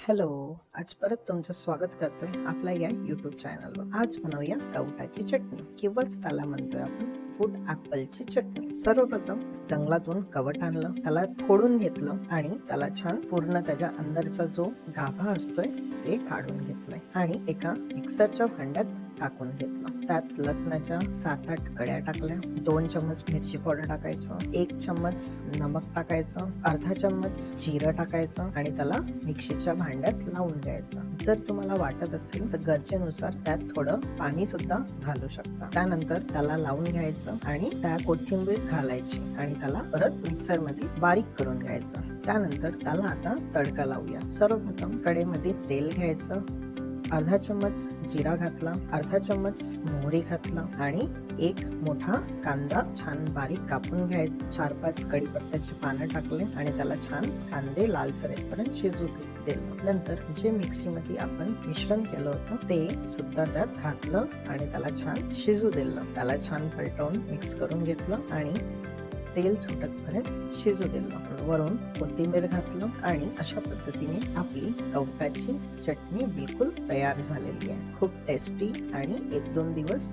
Hello, आज परत तुमचं स्वागत करतोय आपल्या या YouTube चॅनलवर. आज बनवूया कवटाची चटणी किंवाच त्याला म्हणतोय आपण फूड ॲपलची चटणी. सर्वप्रथम जंगलातून कवट आणलं, त्याला फोडून घेतलं आणि त्याला छान पूर्ण त्याच्या अंदरचा जो गाभा असतोय ते काढून घेतलंय आणि एका मिक्सरच्या भांड्यात टाकून घेतलं. त्यात लसणाच्या 7-8 कड्या टाकल्या, 2 चम्मच मिरची पावडर टाकायचं, 1 चम्मच नमक टाकायचं, अर्धा चम्मच जिरं टाकायचं आणि त्याला मिक्सीच्या भांड्यात लावून घ्यायचं. जर तुम्हाला वाटत असेल तर गरजेनुसार त्यात थोडं पाणी सुद्धा घालू शकता. त्यानंतर त्याला लावून घ्यायचं आणि त्या कोथिंबीर घालायची आणि त्याला परत मिक्सर मध्ये बारीक करून घ्यायचं. त्यानंतर त्याला आता तडका लावूया. सर्वप्रथम कढईमध्ये तेल घ्यायचं, अर्धा चम्मच जिरा घातला, अर्धा चम्मच मोहरी घातला आणि 1 मोठा कांदा छान बारीक कापून घ्यायचा. 4-5 कढीपत्त्याची पानं टाकले आणि त्याला छान कांदे लालसर येईपर्यंत शिजू दिलं. नंतर जे मिक्सीमध्ये आपण मिश्रण केलं होतं ते सुद्धा त्यात घातलं आणि त्याला छान शिजू दिलं. त्याला छान पलटवून मिक्स करून घेतलं आणि तेल सुटतपर्यंत शिजू दिलं. वरून कोथिंबीर घातलं आणि अशा पद्धतीने आपली कवटाची चटणी बिलकुल तयार झालेली आहे. खूप टेस्टी आणि 1-2 दिवस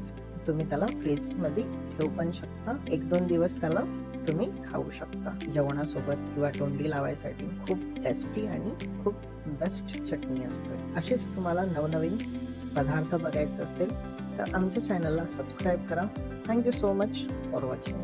तुम्ही त्याला फ्रीज मध्ये ठेवू पण शकता. 1-2 दिवस त्याला तुम्ही खाऊ शकता जेवणासोबत किंवा तोंडी लावायसाठी. खूप टेस्टी आणि खूप बेस्ट चटणी असते. अशीच तुम्हाला नवनवीन पदार्थ बघायचे असेल तर आमच्या चॅनलला सबस्क्राईब करा. Thank you so much for watching.